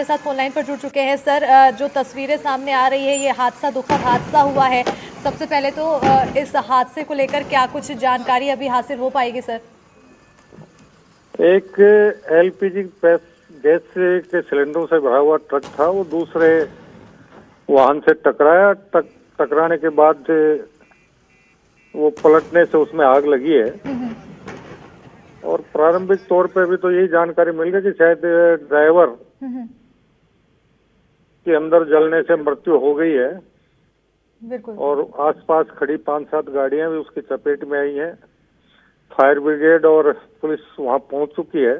के साथ phone line पर जुड़ चुके हैं सर। जो तस्वीरें सामने आ रही है, ये हादसा दुखद हादसा हुआ है। सबसे पहले तो इस हादसे को लेकर क्या कुछ जानकारी अभी हासिल हो पाएगी सर? एक एलपीजी गैस के सिलेंडरों से भरा हुआ ट्रक था, वो दूसरे वाहन से टकराया। टकराने के बाद वो पलटने से उसमें आग लगी है। और प्रारंभिक तौर पे भी तो यही जानकारी मिल गई कि शायद ड्राइवर के अंदर जलने से मृत्यु हो गई है। बिल्कुल। और आसपास खड़ी 5-7 गाड़ियां भी उसकी चपेट में आई हैं। फायर ब्रिगेड और पुलिस वहां पहुंच चुकी है,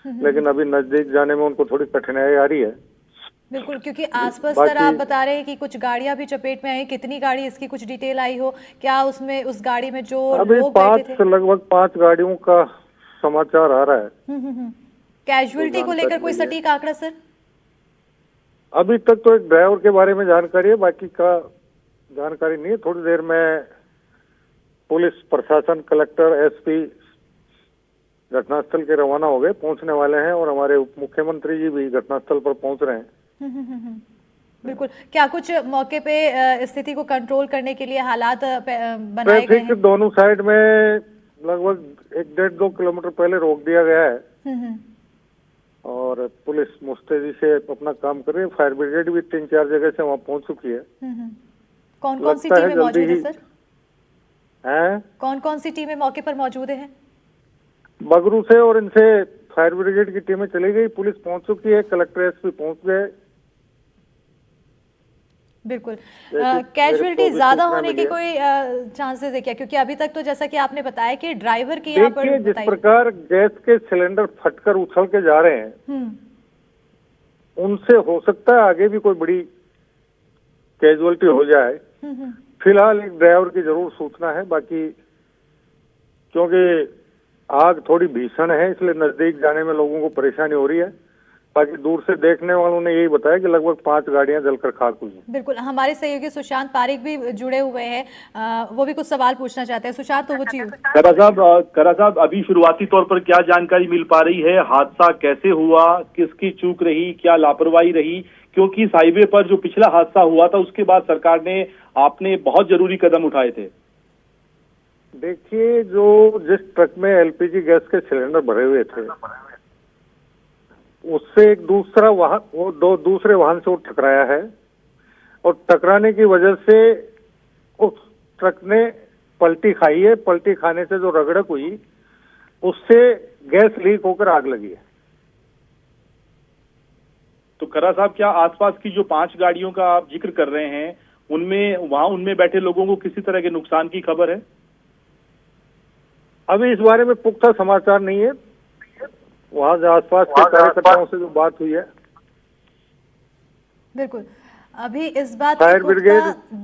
लेकिन अभी नजदीक जाने में उनको थोड़ी कठिनाई आ रही है। बिल्कुल, क्योंकि आसपास सर आप बता रहे हैं कि कुछ गाड़ियां भी चपेट में आई। कितनी गाड़ी, इसकी कुछ डिटेल आई हो क्या? उसमें उस गाड़ी में जो लोग बैठे थे? लगभग 5 गाड़ियों का समाचार आ रहा है। कैजुअलिटी को लेकर कोई सटीक आंकड़ा सर? अभी तक तो एक ड्राइवर के बारे में जानकारी है, बाकी का जानकारी नहीं है। थोड़ी देर में पुलिस प्रशासन, कलेक्टर, एसपी घटनास्थल के रवाना हो गए, पहुंचने वाले हैं। और हमारे उप मुख्यमंत्री जी भी घटनास्थल पर पहुंच रहे हैं। बिल्कुल। क्या कुछ मौके पे स्थिति को कंट्रोल करने के लिए हालात बनाए गए हैं? दोनों साइड में लगभग 1-1.5-2 किलोमीटर पहले रोक दिया गया है। और पुलिस मुस्तैदी से अपना काम कर रही है। फायर ब्रिगेड भी 3-4 जगह से वहां पहुंच चुकी है। कौन कौन सी टीमें मौजूद है सर? कौन कौन सी टीमें मौके पर मौजूद है? बगरू से और इनसे फायर ब्रिगेड की टीमें चली गई। पुलिस पहुंच चुकी है, कलेक्टर, एसपी पहुंच गए। बिल्कुल। कैजुअलिटी ज्यादा होने के कोई चांसेस है क्या? क्योंकि अभी तक तो जैसा कि आपने बताया कि ड्राइवर की यहाँ पर जिस प्रकार गैस के सिलेंडर फटकर उछल के जा रहे हैं, उनसे हो सकता है आगे भी कोई बड़ी कैजुअलिटी हो जाए। फिलहाल एक ड्राइवर की जरूर सूचना है। बाकी क्योंकि आग थोड़ी भीषण है, इसलिए नजदीक जाने में लोगों को परेशानी हो रही है। बाकी दूर से देखने वालों ने यही बताया कि लगभग 5 गाड़ियां जलकर खाक हुई हैं। बिल्कुल। हमारे सहयोगी सुशांत पारिक भी जुड़े हुए हैं, वो भी कुछ सवाल पूछना चाहते हैं। सुशांत, वो चीज करा साहब, अभी शुरुआती तौर पर क्या जानकारी मिल पा रही है? हादसा कैसे हुआ, किसकी चूक रही, क्या लापरवाही रही? क्योंकि इस हाईवे पर जो पिछला हादसा हुआ था उसके बाद सरकार ने आपने बहुत जरूरी कदम उठाए थे। देखिए, जो जिस ट्रक में एलपीजी गैस के सिलेंडर भरे हुए थे, उससे एक दूसरा वाहन, वो 2 दूसरे वाहन से वो टकराया है। और टकराने की वजह से उस ट्रक ने पलटी खाई है। पलटी खाने से जो रगड़क हुई, उससे गैस लीक होकर आग लगी है। तो खरा साहब, क्या आसपास की जो 5 गाड़ियों का आप जिक्र कर रहे हैं, उनमें बैठे लोगों को किसी तरह के नुकसान की खबर है? अभी इस बारे में पुख्ता समाचार नहीं है। वहां से आसपास के कार्यकर्ताओं से जो बात हुई है, बिल्कुल, अभी इस बात फायर ब्रिगेड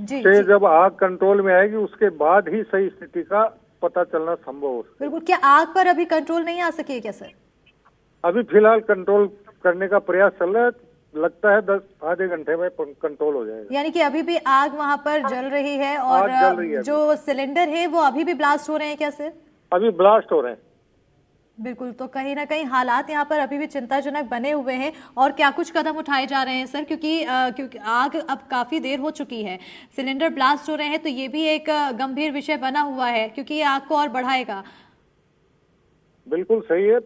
से जब आग कंट्रोल में आएगी, उसके बाद ही सही स्थिति का पता चलना संभव हो। बिल्कुल। क्या आग पर अभी कंट्रोल नहीं आ सकी है क्या सर? अभी फिलहाल कंट्रोल करने का प्रयास चल रहा है। लगता है 10 आधे घंटे में कंट्रोल हो जाएगा। यानी कि अभी भी आग वहां पर जल रही है और जो सिलेंडर है वो अभी भी ब्लास्ट हो रहे हैं क्या सर? अभी ब्लास्ट हो रहे हैं। बिल्कुल। तो कहीं ना कहीं हालात यहाँ पर अभी भी चिंताजनक बने हुए हैं। और क्या कुछ कदम उठाए जा रहे हैं सर? क्योंकि आग अब काफी देर हो चुकी है, सिलेंडर ब्लास्ट हो रहे हैं, तो ये भी एक गंभीर विषय बना हुआ है, क्योंकि ये आग को और बढ़ाएगा। बिल्कुल सही है।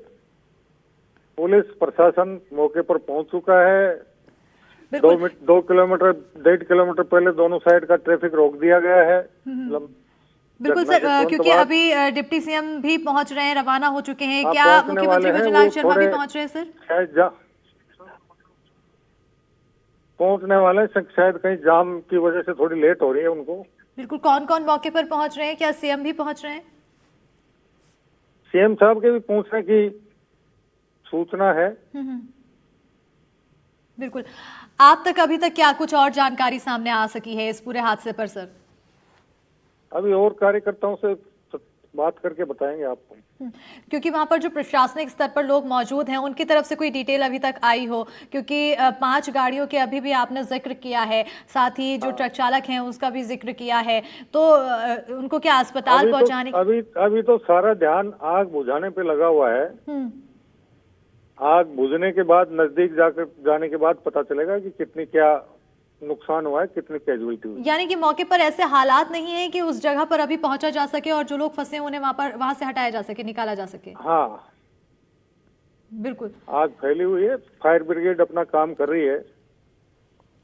पुलिस प्रशासन मौके पर पहुंच चुका है। 2 किलोमीटर 1.5 किलोमीटर पहले दोनों साइड का ट्रैफिक रोक दिया गया है। बिल्कुल सर, क्योंकि अभी डिप्टी सीएम भी पहुंच रहे हैं, रवाना हो चुके हैं। क्या मुख्यमंत्री भजनलाल शर्मा भी पहुंच रहे हैं सर? पहुंचने वाले, शायद कहीं जाम की वजह से थोड़ी लेट हो रही है उनको। बिल्कुल। कौन कौन मौके पर पहुंच रहे हैं? क्या सीएम भी पहुंच रहे हैं? सीएम साहब के भी पहुंचने की सूचना है। बिल्कुल। आप तक अभी तक क्या कुछ और जानकारी सामने आ सकी है इस पूरे हादसे पर सर? अभी और कार्यकर्ताओं से बात करके बताएंगे आपको। क्योंकि वहां पर जो प्रशासनिक स्तर पर लोग मौजूद हैं, उनकी तरफ से कोई डिटेल अभी तक आई हो? क्योंकि 5 गाड़ियों के अभी भी आपने जिक्र किया है, साथ ही जो ट्रक चालक हैं उसका भी जिक्र किया है, तो उनको क्या अस्पताल पहुंचाने? अभी तो सारा ध्यान आग बुझाने पे लगा हुआ है। आग बुझने के बाद, नजदीक जाने के बाद पता चलेगा कि कितनी क्या नुकसान हुआ है, कितनी कैजुअलिटी हुई। यानी कि मौके पर ऐसे हालात नहीं है कि उस जगह पर अभी पहुंचा जा सके और जो लोग फंसे हैं उन्हें वहां से हटाया जा सके, निकाला जा सके। हाँ, बिल्कुल आग फैली हुई है, फायर ब्रिगेड अपना काम कर रही है।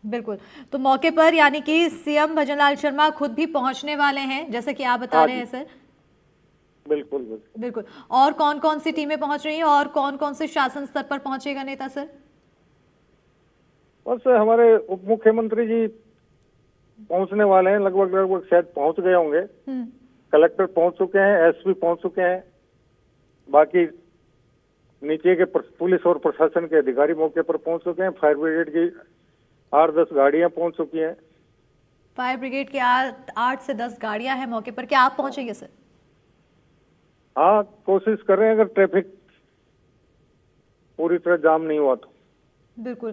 बिल्कुल। तो मौके पर यानी कि सीएम भजनलाल शर्मा खुद भी पहुंचने वाले हैं, जैसे कि आप बता रहे हैं सर। बिल्कुल बिल्कुल। बिल्कुल। और कौन कौन सी टीमें पहुंच रही हैं और कौन कौन से शासन स्तर पर पहुंचेगा नेता सर? बस हमारे उप मुख्यमंत्री जी पहुंचने वाले हैं, लगभग शायद पहुंच गए होंगे। कलेक्टर पहुंच चुके हैं, एसपी पहुंच चुके हैं, बाकी नीचे के पुलिस और प्रशासन के अधिकारी मौके पर पहुंच चुके हैं। फायर ब्रिगेड की 8-10 गाड़ियां पहुंच चुकी हैं। फायर ब्रिगेड की 8 से 10 गाड़ियां हैं मौके पर। क्या आप पहुंचेंगे सर? हाँ, कोशिश कर रहे हैं, अगर ट्रैफिक पूरी तरह जाम नहीं हुआ तो। बिल्कुल।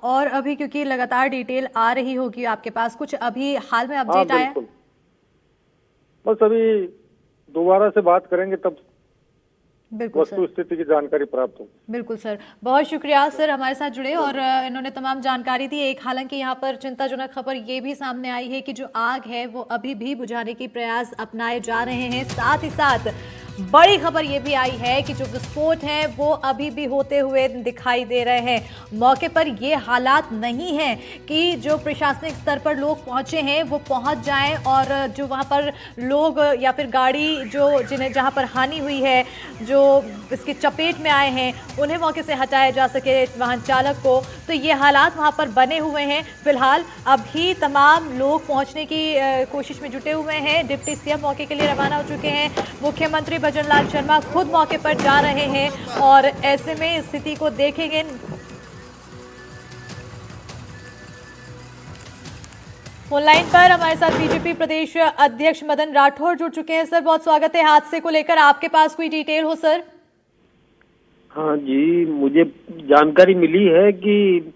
और अभी क्योंकि लगातार डिटेल आ रही होगी आपके पास, कुछ अभी हाल में हाँ अपडेट आया? बिल्कुल, बस अभी दोबारा से बात करेंगे तब बिल्कुल सर, वस्तु स्थिति की जानकारी प्राप्त हो। बिल्कुल सर, बहुत शुक्रिया सर हमारे साथ जुड़े और इन्होंने तमाम जानकारी दी। एक हालांकि यहाँ पर चिंताजनक खबर ये भी सामने आई है कि जो आग है वो अभी भी बुझाने के प्रयास अपनाए जा रहे हैं। साथ ही साथ बड़ी खबर ये भी आई है कि जो विस्फोट है वो अभी भी होते हुए दिखाई दे रहे हैं। मौके पर ये हालात नहीं है कि जो प्रशासनिक स्तर पर लोग पहुंचे हैं वो पहुंच जाएं और जो वहां पर लोग या फिर गाड़ी जो जिन्हें जहां पर हानि हुई है, जो इसकी चपेट में आए हैं, उन्हें मौके से हटाया जा सके, वाहन चालक को। तो ये हालात वहां पर बने हुए हैं। फिलहाल अभी तमाम लोग पहुंचने की कोशिश में जुटे हुए हैं। डिप्टी सीएम मौके के लिए रवाना हो चुके हैं। मुख्यमंत्री भजनलाल शर्मा खुद मौके पर जा रहे हैं और ऐसे में स्थिति को देखेंगे। फोन लाइन पर हमारे साथ बीजेपी प्रदेश अध्यक्ष मदन राठौर जुड़ चुके हैं। सर बहुत स्वागत है। हादसे को लेकर आपके पास कोई डिटेल हो सर? हाँ जी, मुझे जानकारी मिली है कि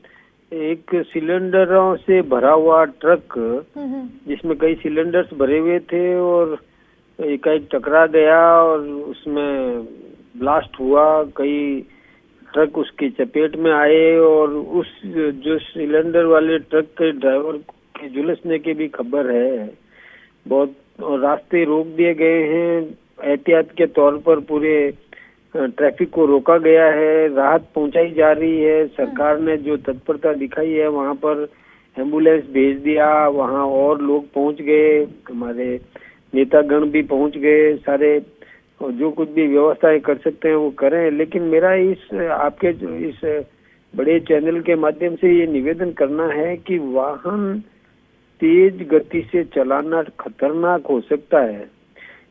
एक सिलेंडरों से भरा हुआ ट्रक जिसमें कई सिलेंडर्स भरे हुए थे और एकाएक टकरा गया और उसमें ब्लास्ट हुआ। कई ट्रक उसकी चपेट में आए और उस जो सिलेंडर वाले ट्रक के ड्राइवर के झुलसने की भी खबर है। बहुत रास्ते रोक दिए गए हैं। एहतियात के तौर पर पूरे ट्रैफिक को रोका गया है। राहत पहुंचाई जा रही है। सरकार ने जो तत्परता दिखाई है, वहां पर एम्बुलेंस भेज दिया, वहां और लोग पहुंच गए, हमारे नेतागण भी पहुंच गए सारे, और जो कुछ भी व्यवस्थाएं कर सकते हैं वो करें। लेकिन मेरा इस आपके इस बड़े चैनल के माध्यम से ये निवेदन करना है कि वाहन तेज गति से चलाना खतरनाक हो सकता है,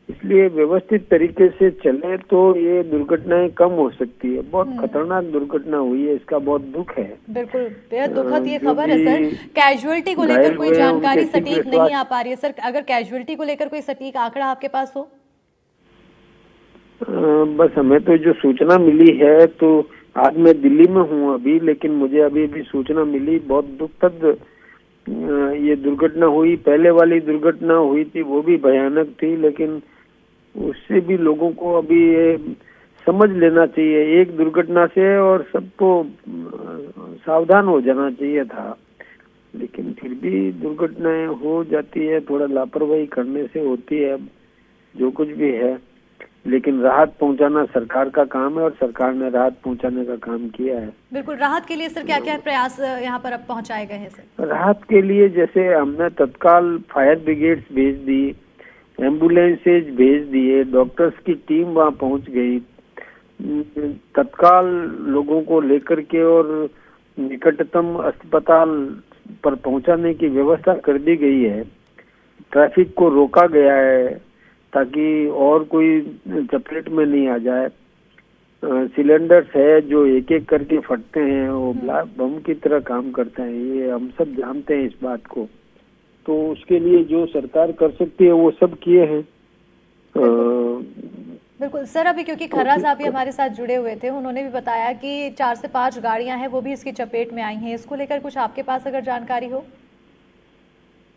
इसलिए व्यवस्थित तरीके से चले तो ये दुर्घटनाएं कम हो सकती है। बहुत खतरनाक दुर्घटना हुई है, इसका बहुत दुख है। बिल्कुल, बेहद दुखद ये खबर है सर। कैजुअलिटी को लेकर कोई जानकारी सटीक नहीं आ पा रही है सर। अगर कैजुअलिटी को लेकर कोई सटीक आंकड़ा आपके पास हो? बस हमें तो जो सूचना मिली है, तो आज मैं दिल्ली में हूँ अभी, लेकिन मुझे अभी भी सूचना मिली। बहुत दुखद ये दुर्घटना हुई। पहले वाली दुर्घटना हुई थी वो भी भयानक थी, लेकिन उससे भी लोगों को अभी ये समझ लेना चाहिए एक दुर्घटना से, और सबको सावधान हो जाना चाहिए था। लेकिन फिर भी दुर्घटनाएं हो जाती है, थोड़ा लापरवाही करने से होती है। जो कुछ भी है, लेकिन राहत पहुंचाना सरकार का काम है और सरकार ने राहत पहुंचाने का काम किया है। बिल्कुल। राहत के लिए सर क्या क्या प्रयास यहाँ पर अब पहुंचाए गए हैं सर? राहत के लिए जैसे हमने तत्काल फायर ब्रिगेड्स भेज दी, एम्बुलेंसेज भेज दिए, डॉक्टर्स की टीम वहां पहुंच गई, तत्काल लोगों को लेकर के और निकटतम अस्पताल पर पहुंचाने की व्यवस्था कर दी गई है। ट्रैफिक को रोका गया है ताकि और कोई चपेट में नहीं आ जाए। सिलेंडर्स है जो एक एक करके फटते हैं, वो बम की तरह काम करते हैं, ये हम सब जानते हैं इस बात को। तो उसके लिए जो सरकार कर सकती है वो सब किए हैं। बिल्कुल सर। अभी क्योंकि खर्रा साहब भी हमारे साथ जुड़े हुए थे, उन्होंने भी बताया कि 4 से 5 गाड़ियां हैं वो भी इसकी चपेट में आई हैं। इसको लेकर कुछ आपके पास अगर जानकारी हो?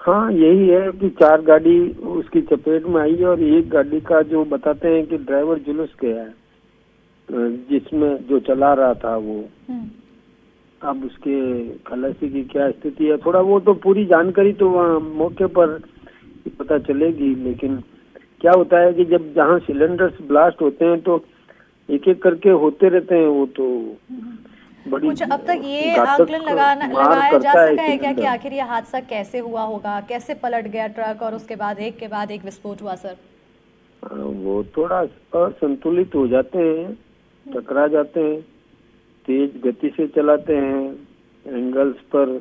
हाँ, यही है कि 4 गाड़ी उसकी चपेट में आई है और एक गाड़ी का जो बताते हैं कि ड्राइवर झुलस गया है। जिसमें जो चला रहा था वो, अब उसके खलासी की क्या स्थिति है, थोड़ा वो तो पूरी जानकारी तो वहाँ मौके पर पता चलेगी। लेकिन क्या होता है कि जब जहाँ सिलेंडर्स ब्लास्ट होते हैं तो एक एक करके होते रहते हैं, वो तो बड़ी कुछ अब तक ये घातक आकलन लगाया मार जा करता है सका है क्या कि सिलेंडर। आखिर ये हादसा कैसे हुआ होगा, कैसे पलट गया ट्रक और उसके बाद एक के बाद एक विस्फोट हुआ सर? वो थोड़ा असंतुलित हो जाते हैं, टकरा जाते हैं, तेज गति से चलाते हैं, एंगल्स पर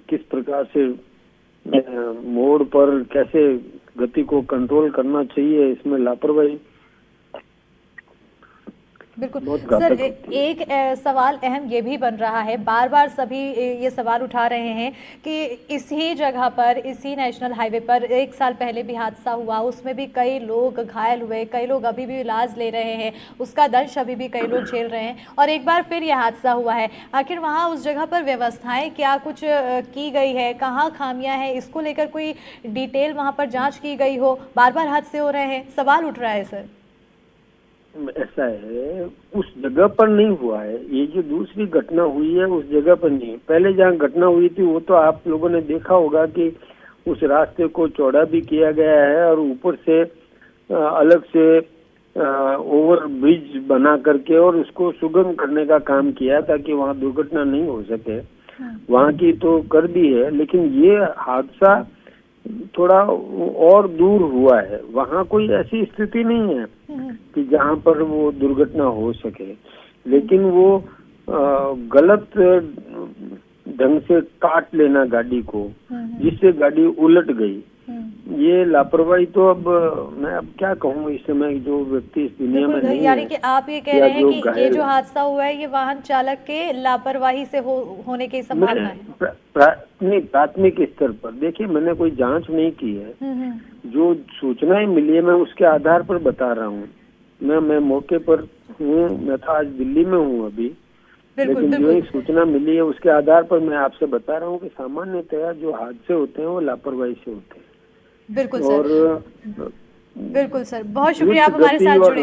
किस प्रकार से मोड़ पर कैसे गति को कंट्रोल करना चाहिए, इसमें लापरवाही बिल्कुल बहुत सर। घातक होती है। एक सवाल अहम ये भी बन रहा है, बार बार सभी ये सवाल उठा रहे हैं कि इसी जगह पर, इसी नेशनल हाईवे पर 1 साल पहले भी हादसा हुआ, उसमें भी कई लोग घायल हुए, कई लोग अभी भी इलाज ले रहे हैं, उसका दंश अभी भी कई लोग झेल रहे हैं, और एक बार फिर यह हादसा हुआ है। आखिर वहाँ उस जगह पर व्यवस्थाएं क्या कुछ की गई है, कहाँ खामियां हैं, इसको लेकर कोई डिटेल वहाँ पर जाँच की गई हो? बार बार हादसे हो रहे हैं, सवाल उठ रहा है सर। ऐसा है, उस जगह पर नहीं हुआ है, ये जो दूसरी घटना हुई है उस जगह पर नहीं है। पहले जहाँ घटना हुई थी वो तो आप लोगों ने देखा होगा कि उस रास्ते को चौड़ा भी किया गया है और ऊपर से अलग से ओवर ब्रिज बना करके और उसको सुगम करने का काम किया ताकि वहाँ दुर्घटना नहीं हो सके। वहाँ की तो कर दी है, लेकिन ये हादसा थोड़ा और दूर हुआ है, वहाँ कोई ऐसी स्थिति नहीं है कि जहाँ पर वो दुर्घटना हो सके, लेकिन वो गलत ढंग से काट लेना गाड़ी को, जिससे गाड़ी उलट गई, ये लापरवाही तो अब मैं अब क्या कहूँ, इस समय जो व्यक्ति इस दुनिया में नहीं यानी है, कि आप ये कह रहे हैं कि ये जो हादसा हुआ है ये वाहन चालक के लापरवाही से होने की संभावना है? प्राथमिक स्तर पर देखिए, मैंने कोई जांच नहीं की है, जो सूचनाएं मिली है मैं उसके आधार पर बता रहा हूँ। मैं मौके पर हूँ, मैं तो आज दिल्ली में हूँ अभी, लेकिन जो एक सूचना मिली है उसके आधार पर मैं आपसे बता रहा हूँ कि सामान्यतया जो हादसे होते हैं वो लापरवाही से होते हैं। बिल्कुल और सर, बिल्कुल सर, बहुत शुक्रिया आप हमारे साथ जुड़े।